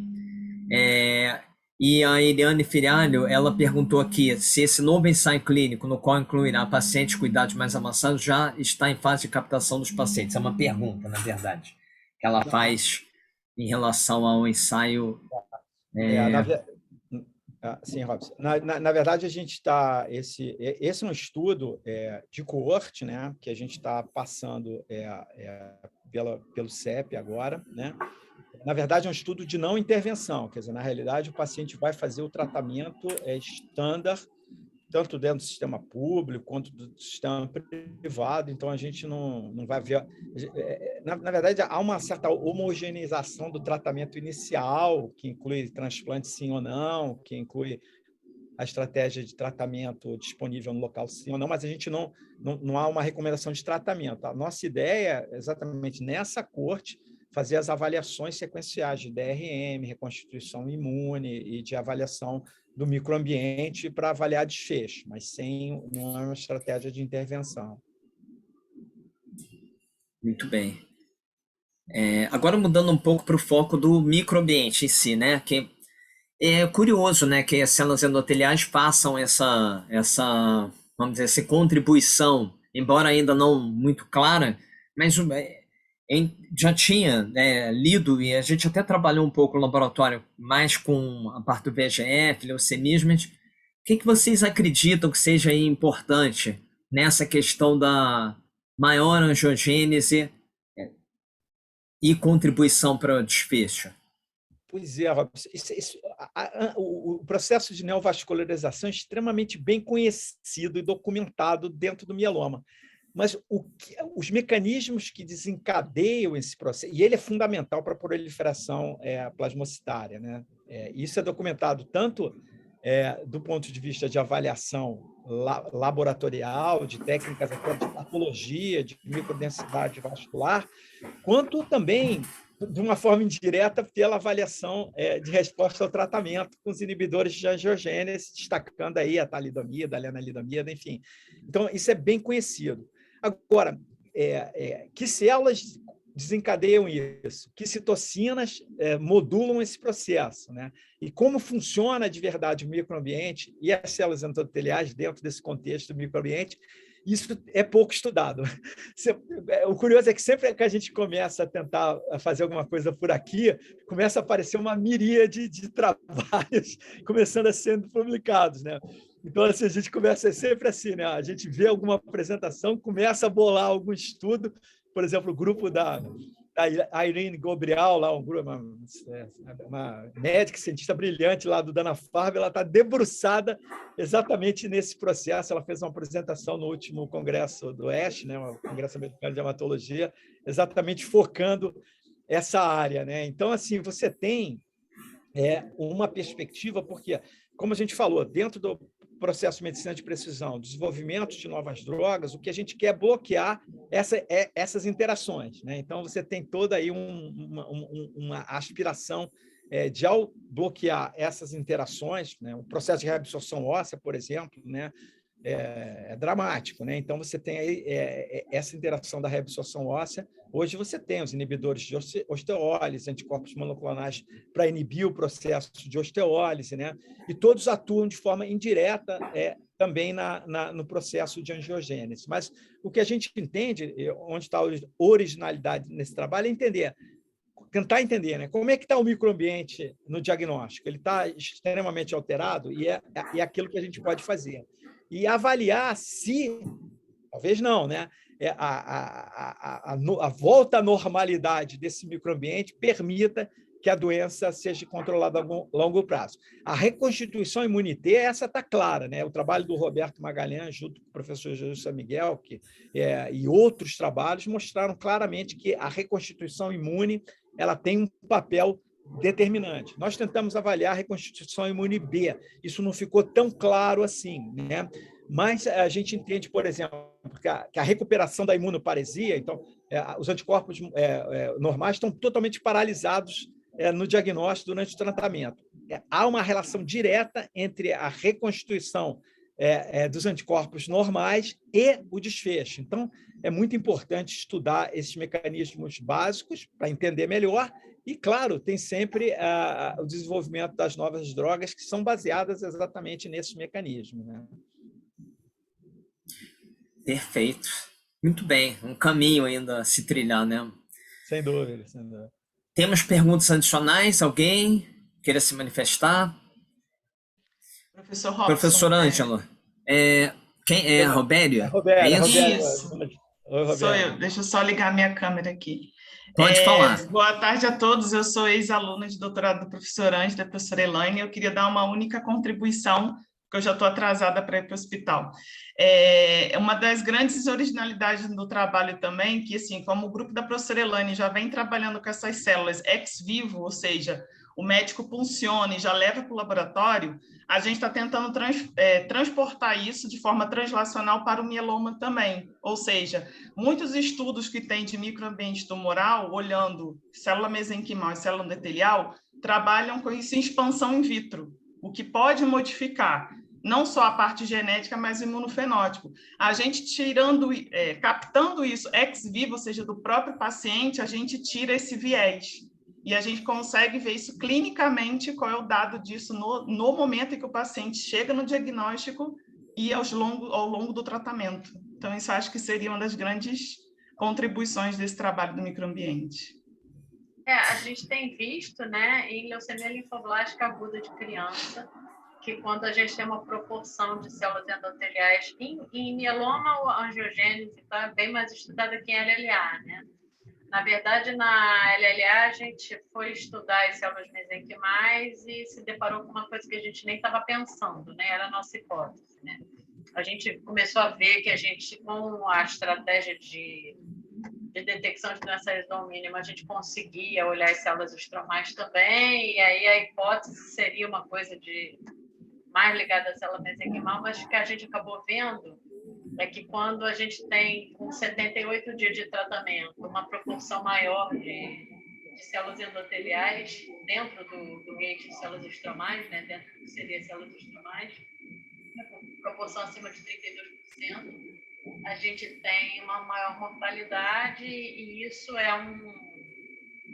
E a Eliane Filhalho, ela perguntou aqui se esse novo ensaio clínico, no qual incluirá pacientes com cuidados mais avançados, já está em fase de captação dos pacientes. É uma pergunta, na verdade, que ela faz em relação ao ensaio Sim, Robson. Na verdade, a gente está... Esse é um estudo de coorte, né, que a gente está passando pelo CEP agora, né? Na verdade, é um estudo de não intervenção, quer dizer, na realidade, o paciente vai fazer o tratamento estándar, tanto dentro do sistema público quanto do sistema privado, então a gente não vai ver... Na verdade, há uma certa homogeneização do tratamento inicial, que inclui transplante sim ou não, que inclui a estratégia de tratamento disponível no local sim ou não, mas a gente não há uma recomendação de tratamento. A nossa ideia é exatamente nessa coorte fazer as avaliações sequenciais de DRM, reconstituição imune e de avaliação do microambiente para avaliar desfecho, mas não é uma estratégia de intervenção. Muito bem. Agora mudando um pouco para o foco do microambiente em si, né? Que é curioso, né, que as células endoteliais façam essa, vamos dizer, essa contribuição, embora ainda não muito clara, mas já tinha lido, e a gente até trabalhou um pouco no laboratório mais com a parte do VEGF, leucemismas. O que vocês acreditam que seja importante nessa questão da maior angiogênese e contribuição para o desfecho? Pois é, Robson. O processo de neovascularização é extremamente bem conhecido e documentado dentro do mieloma. Mas os mecanismos que desencadeiam esse processo, e ele é fundamental para a proliferação plasmocitária, né? Isso é documentado tanto do ponto de vista de avaliação laboratorial, de técnicas até de patologia, de microdensidade vascular, quanto também, de uma forma indireta, pela avaliação de resposta ao tratamento com os inibidores de angiogênese, destacando aí a talidomida, a lenalidomida, enfim. Então, isso é bem conhecido. Agora, que células desencadeiam isso? Que citocinas modulam esse processo, né? E como funciona de verdade o microambiente e as células endoteliais dentro desse contexto do microambiente? Isso é pouco estudado. O curioso é que sempre que a gente começa a tentar fazer alguma coisa por aqui, começa a aparecer uma miríade de trabalhos começando a ser publicados, né? Então, assim, a gente começa sempre assim, né? A gente vê alguma apresentação, começa a bolar algum estudo, por exemplo, o grupo da Irene Gobrial, lá, uma médica cientista brilhante lá do Dana-Farber, ela está debruçada exatamente nesse processo. Ela fez uma apresentação no último congresso do ASH, né, o Congresso Americano de Hematologia, exatamente focando essa área, né? Então, assim, você tem uma perspectiva, porque, como a gente falou, dentro do processo de medicina de precisão, desenvolvimento de novas drogas, o que a gente quer é bloquear essas interações, né? Então, você tem toda aí uma aspiração de, ao bloquear essas interações, né? O processo de reabsorção óssea, por exemplo, né? É dramático, né? Então, você tem aí essa interação da reabsorção óssea. Hoje você tem os inibidores de osteólise, anticorpos monoclonais para inibir o processo de osteólise, né? E todos atuam de forma indireta também no processo de angiogênese. Mas o que a gente entende, onde está a originalidade nesse trabalho, é tentar entender, né? Como é que está o microambiente no diagnóstico. Ele está extremamente alterado e é aquilo que a gente pode fazer. E avaliar se, talvez não, né? A volta à normalidade desse microambiente permita que a doença seja controlada a longo prazo. A reconstituição imunité, essa está clara, né? O trabalho do Roberto Magalhães, junto com o professor Jesus San Miguel, e outros trabalhos, mostraram claramente que a reconstituição imune ela tem um papel determinante. Nós tentamos avaliar a reconstituição imune B. Isso não ficou tão claro assim, né? Mas a gente entende, por exemplo, que a recuperação da imunoparesia, então, os anticorpos normais estão totalmente paralisados no diagnóstico durante o tratamento. Há uma relação direta entre a reconstituição dos anticorpos normais e o desfecho. Então, é muito importante estudar esses mecanismos básicos para entender melhor. E, claro, tem sempre o desenvolvimento das novas drogas que são baseadas exatamente nesses mecanismos, né? Perfeito. Muito bem. Um caminho ainda a se trilhar, né? Sem dúvida, sem dúvida. Temos perguntas adicionais? Alguém? queira se manifestar? Professor Robson. Professor Ângelo, quem é? Robério? Robério, É isso? Robério. Isso. Oi, Sou Robério. eu. Deixa eu só ligar minha câmera aqui. Pode falar. Boa tarde a todos. Eu sou ex-aluna de doutorado do professor Ângelo, da professora Elaine. Eu queria dar uma única contribuição, porque eu já estou atrasada para ir para o hospital. Uma das grandes originalidades do trabalho também, que assim, como o grupo da professora Elaine já vem trabalhando com essas células ex vivo, ou seja, o médico funciona e já leva para o laboratório, a gente está tentando transportar isso de forma translacional para o mieloma também. Ou seja, muitos estudos que tem de microambiente tumoral, olhando célula mesenquimal e célula endotelial, trabalham com isso em expansão in vitro, o que pode modificar não só a parte genética, mas o imunofenótipo. A gente captando isso ex vivo, ou seja, do próprio paciente, a gente tira esse viés. E a gente consegue ver isso clinicamente, qual é o dado disso no momento em que o paciente chega no diagnóstico e ao longo do tratamento. Então, isso acho que seria uma das grandes contribuições desse trabalho do microambiente. A gente tem visto, né, em leucemia linfoblástica aguda de criança, que quando a gente tem uma proporção de células endoteliais em mieloma ou angiogênese, está bem mais estudada que em LLA, né? Na verdade, na LLA, a gente foi estudar as células mesenquimais e se deparou com uma coisa que a gente nem estava pensando, né? Era a nossa hipótese, né? A gente começou a ver que a gente, com a estratégia de detecção de doença residual mínima, a gente conseguia olhar as células estromais também, e aí a hipótese seria uma coisa mais ligada à célula mesenquimal, mas que a gente acabou vendo é que quando a gente tem, com 78 dias de tratamento, uma proporção maior de células endoteliais dentro do gate de células estromais, né, dentro do que seria células estromais, proporção acima de 32%, a gente tem uma maior mortalidade e isso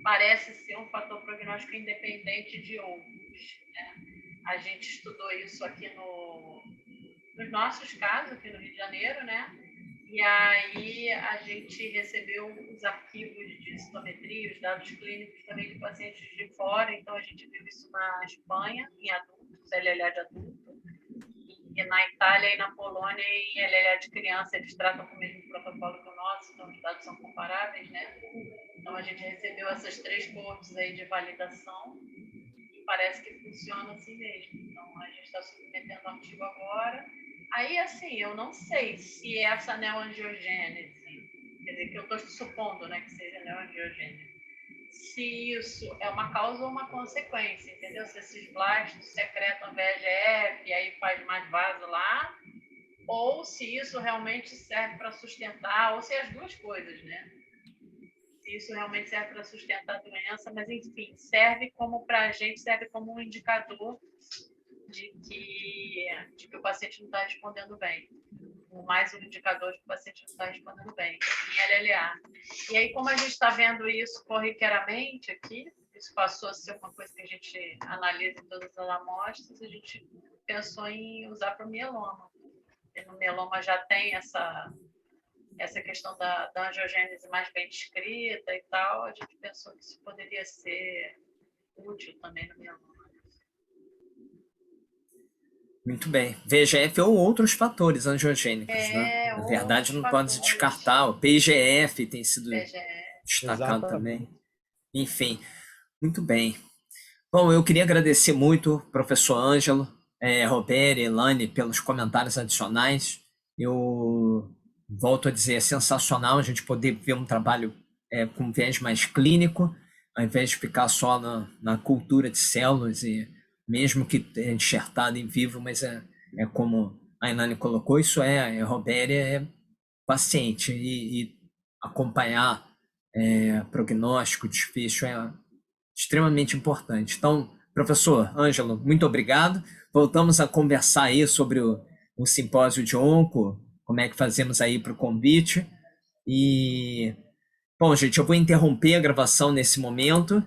parece ser um fator prognóstico independente de outros, né? A gente estudou isso aqui nos nossos casos, aqui no Rio de Janeiro, né? E aí a gente recebeu os arquivos de citometria, os dados clínicos também de pacientes de fora, então a gente viu isso na Espanha, em adultos, LLA de adulto, e na Itália e na Polônia, em LLA de criança, eles tratam com o mesmo protocolo que o nosso, então os dados são comparáveis, né? Então a gente recebeu essas 3 coortes aí de validação, parece que funciona assim mesmo. Então, a gente está submetendo o artigo agora. Aí, assim, eu não sei se essa neoangiogênese, quer dizer, que eu estou supondo, né, que seja neoangiogênese, se isso é uma causa ou uma consequência, entendeu? Se esses blastos secretam VEGF e aí faz mais vaso lá, ou se isso realmente serve para sustentar, ou se as duas coisas, né? Isso realmente serve para sustentar a doença, mas, enfim, serve como para a gente, serve como um indicador de que o paciente não está respondendo bem. Mais um indicador de que o paciente não está respondendo bem, em LLA. E aí, como a gente está vendo isso corriqueiramente aqui, isso passou a ser uma coisa que a gente analisa em todas as amostras, a gente pensou em usar para o mieloma. E no mieloma já tem essa questão da angiogênese mais bem descrita e tal, a gente pensou que isso poderia ser útil também no mieloma. Muito bem. VEGF ou outros fatores angiogênicos, né? Na verdade, não pode se descartar. O PIGF tem sido destacado também. Enfim, muito bem. Bom, eu queria agradecer muito ao professor Ângelo, Robério e Elaine pelos comentários adicionais. Eu volto a dizer, é sensacional a gente poder ver um trabalho com viés mais clínico, ao invés de ficar só na cultura de células, e mesmo que enxertado em vivo, mas é como a Elaine colocou, isso Robério é paciente, e acompanhar prognóstico, desfecho é extremamente importante. Então, professor Ângelo, muito obrigado. Voltamos a conversar aí sobre o simpósio de onco, como é que fazemos aí para o convite. E, bom, gente, eu vou interromper a gravação nesse momento.